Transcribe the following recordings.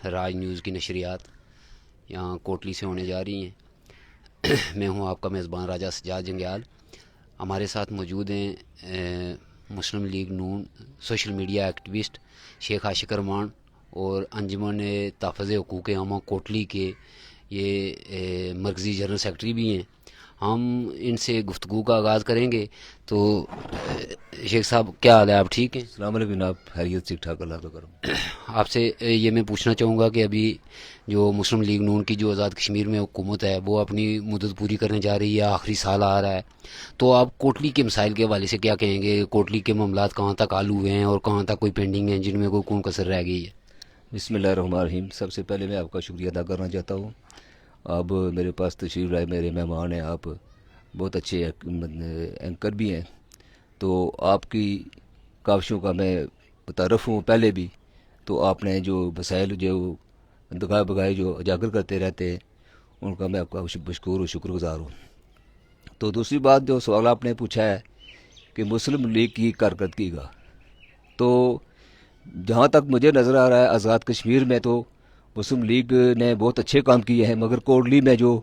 راج news کی نشریات یہاں کوٹلی سے ہونے جا رہی ہیں۔ میں ہوں آپ کا میزبان راجہ سجاد جنگیال۔ ہمارے ساتھ موجود ہیں مسلم لیگ نون سوشل میڈیا ایکٹیوسٹ شیخ عاشق ارمان اور انجمن تحفظ حقوق عامہ کوٹلی کے یہ مرکزی جنرل سیکرٹری بھی ہیں۔ ہم ان سے گفتگو کا آغاز کریں گے۔ تو شیخ صاحب کیا حال ہے؟ آپ ٹھیک ہیں؟ السلام علیکم جناب، خیریت ٹھیک ٹھاک، اللہ کا کرم۔ آپ سے یہ میں پوچھنا چاہوں گا کہ ابھی جو مسلم لیگ نون کی جو آزاد کشمیر میں حکومت ہے وہ اپنی مدت پوری کرنے جا رہی ہے، آخری سال آ رہا ہے، تو آپ کوٹلی کے مسائل کے حوالے سے کیا کہیں گے؟ کوٹلی کے معاملات کہاں تک حل ہوئے ہیں اور کہاں تک کوئی پینڈنگ ہیں جن میں کوئی کون کسر رہ گئی ہے؟ بسم اللہ الرحمن الرحیم۔ سب سے پہلے میں آپ کا شکریہ ادا کرنا چاہتا ہوں۔ آپ میرے پاس تشریف لائے، میرے مہمان ہیں، آپ بہت اچھے اینکر بھی ہیں، تو آپ کی کاوشوں کا میں متعارف ہوں پہلے بھی۔ تو آپ نے جو مسائل جو دگائے بگائے جو اجاگر کرتے رہتے ہیں، ان کا میں آپ کا مشکور و شکر گزار ہوں۔ تو دوسری بات، جو سوال آپ نے پوچھا ہے کہ مسلم لیگ کی کارکردگی کا، تو جہاں تک مجھے نظر آ رہا ہے آزاد کشمیر میں تو مسلم لیگ نے بہت اچھے کام کیے ہیں، مگر کوٹلی میں جو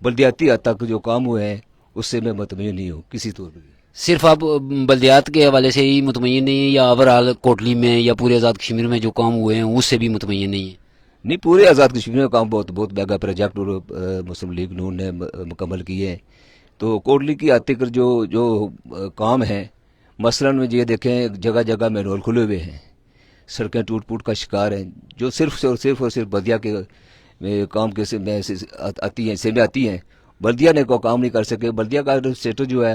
بلدیاتی حد تک جو کام ہوئے ہیں اس سے میں مطمئن نہیں ہوں کسی طور پر۔ صرف آپ بلدیات کے حوالے سے ہی مطمئن نہیں ہیں یا اوورآل کوٹلی میں یا پورے آزاد کشمیر میں جو کام ہوئے ہیں اس سے بھی مطمئن نہیں ہیں؟ نہیں، پورے آزاد کشمیر میں کام بہت میگا پروجیکٹ اور مسلم لیگ نون نے مکمل کیے ہیں۔ تو کوٹلی کی حد تک جو کام ہیں، مثلاً یہ دیکھیں جگہ جگہ مینول کھلے ہوئے ہیں، سڑکیں ٹوٹ پوٹ کا شکار ہیں، جو صرف اور صرف بلدیہ کے کام کے میں آتی ہیں۔ بلدیہ نے کوئی کام نہیں کر سکے۔ بلدیہ کا ایڈمنسٹریٹر جو ہے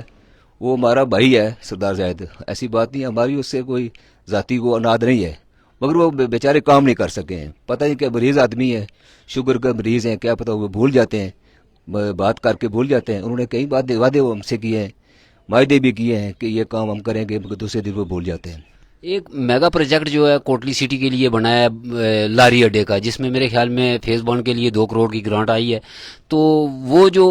وہ ہمارا بھائی ہے، سردار زاہد، ایسی بات نہیں، ہماری اس سے کوئی ذاتی کو اناد نہیں ہے، مگر وہ بیچارے کام نہیں کر سکے ہیں۔ پتہ نہیں کہ مریض آدمی ہے، شوگر کا مریض ہیں، کیا پتہ وہ بھول جاتے ہیں، بات کر کے بھول جاتے ہیں۔ انہوں نے کئی وعدے ہم سے کیے ہیں، معاہدے بھی کیے ہیں کہ یہ کام ہم کریں گے، مگر دوسرے دن وہ بھول جاتے ہیں۔ ایک میگا پروجیکٹ جو ہے کوٹلی سٹی کے لیے بنا ہے لاری اڈے کا، جس میں میرے خیال میں فیز 1 کے لیے 2 کروڑ کی گرانٹ آئی ہے، تو وہ جو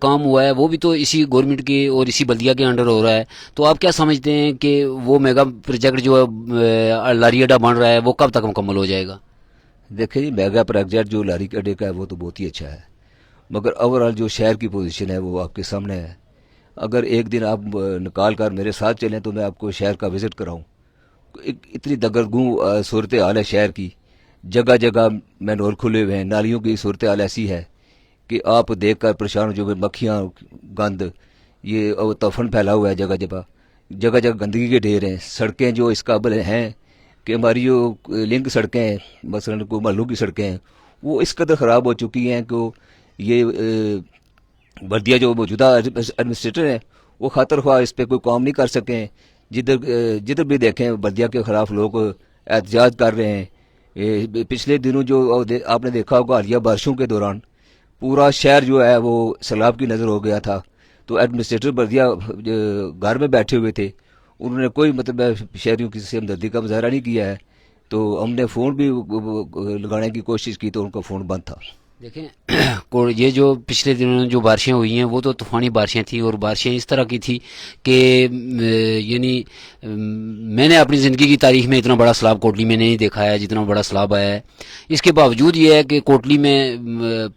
کام ہوا ہے وہ بھی تو اسی گورنمنٹ کے اور اسی بلدیہ کے انڈر ہو رہا ہے، تو آپ کیا سمجھتے ہیں کہ وہ میگا پروجیکٹ جو ہے لاری اڈا بن رہا ہے وہ کب تک مکمل ہو جائے گا؟ دیکھیں جی، میگا پروجیکٹ جو لاری اڈے کا ہے وہ تو بہت ہی اچھا ہے، مگر اوورآل جو شہر کی پوزیشن ہے وہ آپ کے سامنے ہے۔ اگر ایک دن آپ نکال کر میرے ساتھ چلیں تو میں آپ کو شہر کا وزٹ کراؤں۔ اتنی دگرگوں صورتحال ہے شہر کی، جگہ جگہ مینول کھلے ہوئے ہیں، نالیوں کی صورتحال ایسی ہے کہ آپ دیکھ کر پریشان ہو، جو مکھیاں، گند، یہ طوفان پھیلا ہوا ہے، جگہ جگہ جگہ جگہ گندگی کے ڈھیر ہیں۔ سڑکیں جو اس قابل ہیں کہ ہماری جو لنک سڑکیں ہیں، مثلاً کو محلوں کی سڑکیں ہیں، وہ اس قدر خراب ہو چکی ہیں کہ یہ بلدیہ جو موجودہ ایڈمنسٹریٹر ہیں وہ خاطر خواہ اس پہ کوئی کام نہیں کر سکے ہیں۔ جدھر بھی دیکھیں بلدیہ کے خلاف لوگ احتجاج کر رہے ہیں۔ پچھلے دنوں جو آپ نے دیکھا ہوگا، حالیہ بارشوں کے دوران پورا شہر جو ہے وہ سیلاب کی نظر ہو گیا تھا، تو ایڈمنسٹریٹر بلدیہ گھر میں بیٹھے ہوئے تھے، انہوں نے کوئی شہریوں کی سے ہمدردی کا مظاہرہ نہیں کیا ہے۔ تو ہم نے فون بھی لگانے کی کوشش کی تو ان کا فون بند تھا۔ دیکھیں یہ جو پچھلے دنوں جو بارشیں ہوئی ہیں وہ تو طوفانی بارشیں تھیں، اور بارشیں اس طرح کی تھی کہ یعنی میں نے اپنی زندگی کی تاریخ میں اتنا بڑا سیلاب کوٹلی میں نہیں دیکھا ہے جتنا بڑا سیلاب آیا ہے۔ اس کے باوجود یہ ہے کہ کوٹلی میں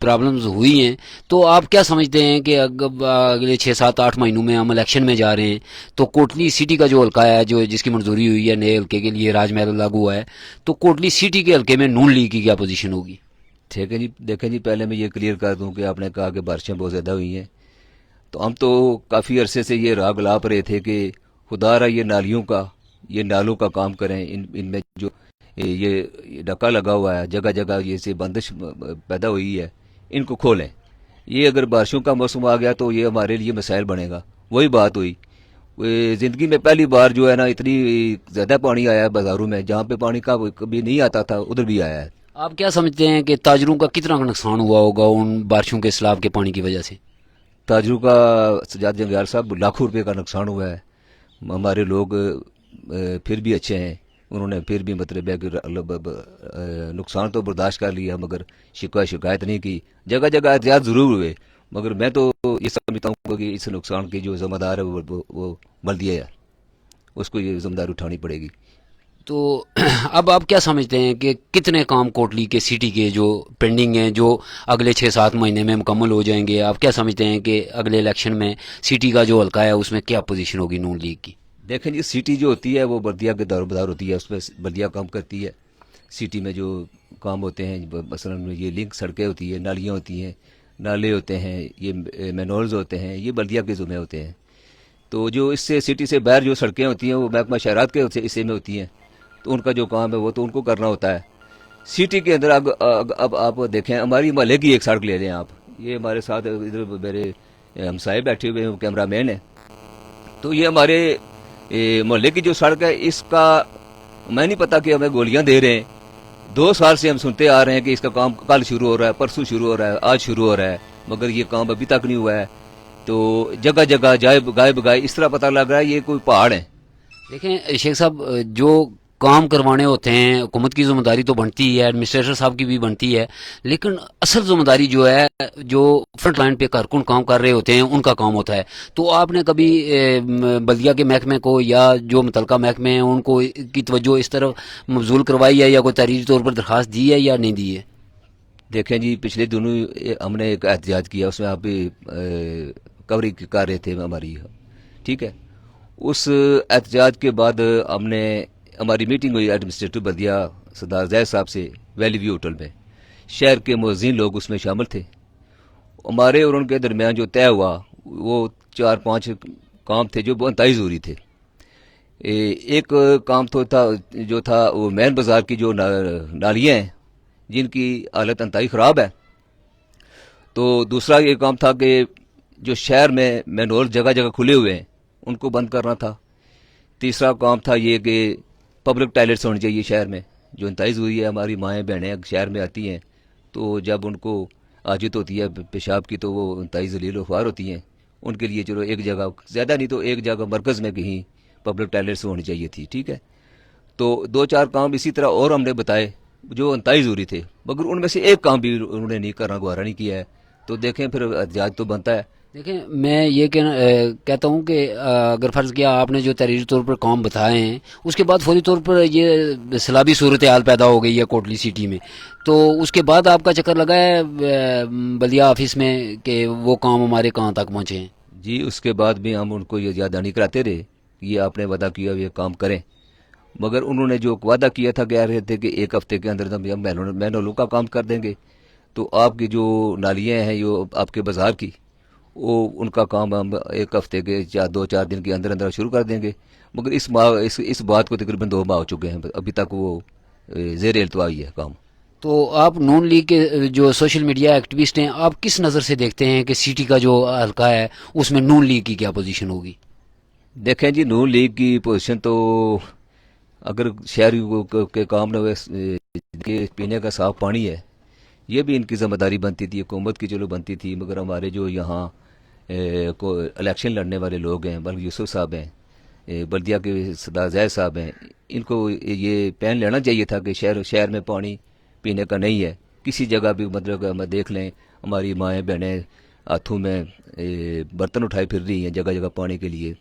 پرابلمز ہوئی ہیں، تو آپ کیا سمجھتے ہیں کہ اگلے 6 7 8 مہینوں میں ہم الیکشن میں جا رہے ہیں، تو کوٹلی سٹی کا جو حلقہ ہے جس کی منظوری ہوئی ہے نئے حلقے کے لیے، راج محل لاگو ہوا ہے، تو کوٹلی سٹی کے حلقے میں نون لیگ کی کیا پوزیشن ہوگی؟ ٹھیک ہے جی، دیکھیں جی، پہلے میں یہ کلیئر کر دوں کہ آپ نے کہا کہ بارشیں بہت زیادہ ہوئی ہیں، تو ہم تو کافی عرصے سے یہ راگ لاپ رہے تھے کہ خدا را یہ نالوں کا کام کریں، ان میں جو یہ ڈکا لگا ہوا ہے، جگہ جگہ یہ سے بندش پیدا ہوئی ہے، ان کو کھولیں۔ یہ اگر بارشوں کا موسم آ گیا تو یہ ہمارے لیے مسائل بنے گا۔ وہی بات ہوئی، زندگی میں پہلی بار جو ہے نا اتنی زیادہ پانی آیا ہے بازاروں میں، جہاں پہ پانی کا کبھی نہیں آتا تھا ادھر بھی آیا ہے۔ آپ کیا سمجھتے ہیں کہ تاجروں کا کتنا نقصان ہوا ہوگا ان بارشوں کے سیلاب کے پانی کی وجہ سے؟ تاجروں کا، سجاد جنگیال صاحب، لاکھوں روپے کا نقصان ہوا ہے۔ ہمارے لوگ پھر بھی اچھے ہیں، انہوں نے پھر بھی مطلب ہے کہ نقصان تو برداشت کر لیا، مگر شکایت نہیں کی۔ جگہ جگہ احتجاج ضرور ہوئے، مگر میں تو یہ سمجھتا ہوں کہ اس نقصان کی جو ذمہ دار ہے وہ بلدیہ ہے، اس کو یہ ذمہ داری اٹھانی پڑے گی۔ تو اب آپ کیا سمجھتے ہیں کہ کتنے کام کوٹلی کے سٹی کے جو پینڈنگ ہیں جو اگلے 6-7 مہینے میں مکمل ہو جائیں گے؟ آپ کیا سمجھتے ہیں کہ اگلے الیکشن میں سٹی کا جو حلقہ ہے اس میں کیا پوزیشن ہوگی نون لیگ کی؟ دیکھیں جی، سٹی جو ہوتی ہے وہ بلدیہ کے دار بدار ہوتی ہے، اس میں بلدیہ کام کرتی ہے۔ سٹی میں جو کام ہوتے ہیں مثلا یہ لنک سڑکیں ہوتی ہیں، نالیاں ہوتی ہیں، نالے ہوتے ہیں، یہ مینولز ہوتے ہیں، یہ بلدیہ کے ذمہ ہوتے ہیں۔ تو جو اس سے سٹی سے باہر جو سڑکیں ہوتی ہیں وہ محکمہ شہرات کے حصے میں ہوتی ہیں، تو ان کا جو کام ہے وہ تو ان کو کرنا ہوتا ہے۔ سٹی کے اندر اب آپ دیکھیں، ہماری محلے کی ایک سڑک لے لیں آپ، یہ ہمارے ساتھ ادھر میرے ہمسائے بیٹھے ہوئے ہیں، کیمرہ مین ہیں، تو یہ ہمارے محلے کی جو سڑک ہے اس کا میں نہیں پتا کہ ہمیں گولیاں دے رہے ہیں۔ 2 سال سے ہم سنتے آ رہے ہیں کہ اس کا کام کل شروع ہو رہا ہے، پرسوں شروع ہو رہا ہے، آج شروع ہو رہا ہے، مگر یہ کام ابھی تک نہیں ہوا ہے۔ تو جگہ جگہ گائے بگائے اس طرح پتہ لگ رہا ہے یہ کوئی پہاڑ ہے۔ دیکھیں شیخ صاحب، جو کام کروانے ہوتے ہیں حکومت کی ذمہ داری تو بنتی ہے، ایڈمنسٹریٹر صاحب کی بھی بنتی ہے، لیکن اصل ذمہ داری جو ہے جو فرنٹ لائن پہ کارکن کام کر رہے ہوتے ہیں ان کا کام ہوتا ہے۔ تو آپ نے کبھی بلدیہ کے محکمے کو یا جو متعلقہ محکمے ہیں ان کو کی توجہ اس طرح مبذول کروائی ہے یا کوئی تحریری طور پر درخواست دی ہے یا نہیں دی ہے؟ دیکھیں جی، پچھلے دنوں ہم نے ایک احتجاج کیا، اس میں آپ بھی کوریج کر رہے تھے ہماری، ٹھیک ہے۔ اس احتجاج کے بعد ہم نے ہماری میٹنگ ہوئی ایڈمنسٹریٹو بلدیہ سردار زید صاحب سے ویلی ویو ہوٹل میں۔ شہر کے موذین لوگ اس میں شامل تھے۔ ہمارے اور ان کے درمیان جو طے ہوا وہ 4-5 کام تھے جو بہت انتہائی ضروری تھے۔ ایک کام تو تھا جو تھا وہ مین بازار کی جو نالیاں ہیں جن کی حالت انتہائی خراب ہے، تو دوسرا یہ کام تھا کہ جو شہر میں مین ہول جگہ جگہ کھلے ہوئے ہیں ان کو بند کرنا تھا۔ تیسرا کام تھا یہ کہ پبلک ٹوائلٹس ہونے چاہیے شہر میں، جو انتہائی ضروری ہے۔ ہماری مائیں بہنیں شہر میں آتی ہیں تو جب ان کو حاجت ہوتی ہے پیشاب کی تو وہ انتہائی ذلیل و خوار ہوتی ہیں، ان کے لیے چلو ایک جگہ، زیادہ نہیں تو ایک جگہ مرکز میں کہیں پبلک ٹوائلٹس ہونی چاہیے تھی، ٹھیک ہے۔ تو 2-4 کام اسی طرح اور ہم نے بتائے جو انتہائی ضروری تھے، مگر ان میں سے ایک کام بھی انہوں نے نہیں کرنا، گوارا نہیں کیا ہے۔ تو دیکھیں پھر احتجاج تو بنتا ہے۔ دیکھیں میں یہ کہتا ہوں کہ اگر فرض کیا آپ نے جو تحریری طور پر کام بتائے ہیں اس کے بعد فوری طور پر یہ سیلابی صورتحال پیدا ہو گئی ہے کوٹلی سٹی میں، تو اس کے بعد آپ کا چکر لگا ہے بلدیہ آفس میں کہ وہ کام ہمارے کہاں تک پہنچے ہیں؟ جی، اس کے بعد بھی ہم ان کو یہ یاد دہانی کراتے رہے کہ یہ آپ نے وعدہ کیا یہ کام کریں، مگر انہوں نے جو وعدہ کیا تھا کہہ رہے تھے کہ 1 ہفتے کے اندر ہم مینولوں کا کام کر دیں گے، تو آپ کی جو نالیاں ہیں جو آپ کے بازار کی، وہ ان کا کام ہم 1 ہفتے کے 2-4 دن کے اندر اندر شروع کر دیں گے، مگر اس بات کو تقریباً 2 ماہ ہو چکے ہیں، ابھی تک وہ زیر التوا ہی ہے کام۔ تو آپ نون لیگ کے جو سوشل میڈیا ایکٹیوسٹ ہیں آپ کس نظر سے دیکھتے ہیں کہ سٹی کا جو حلقہ ہے اس میں نون لیگ کی کیا پوزیشن ہوگی؟ دیکھیں جی، نون لیگ کی پوزیشن تو اگر شہری کے کام نہ ہوئے کہ پینے کا صاف پانی ہے، یہ بھی ان کی ذمہ داری بنتی تھی، حکومت کی چلو بنتی تھی، مگر ہمارے جو یہاں الیکشن لڑنے والے لوگ ہیں، بلکہ یوسف صاحب ہیں، بلدیہ کے سردار زید صاحب ہیں، ان کو یہ پین لینا چاہیے تھا کہ شہر میں پانی پینے کا نہیں ہے۔ کسی جگہ بھی مطلب ہم دیکھ لیں ہماری مائیں بہنیں ہاتھوں میں برتن اٹھائے پھر رہی ہیں جگہ جگہ پانی کے لیے۔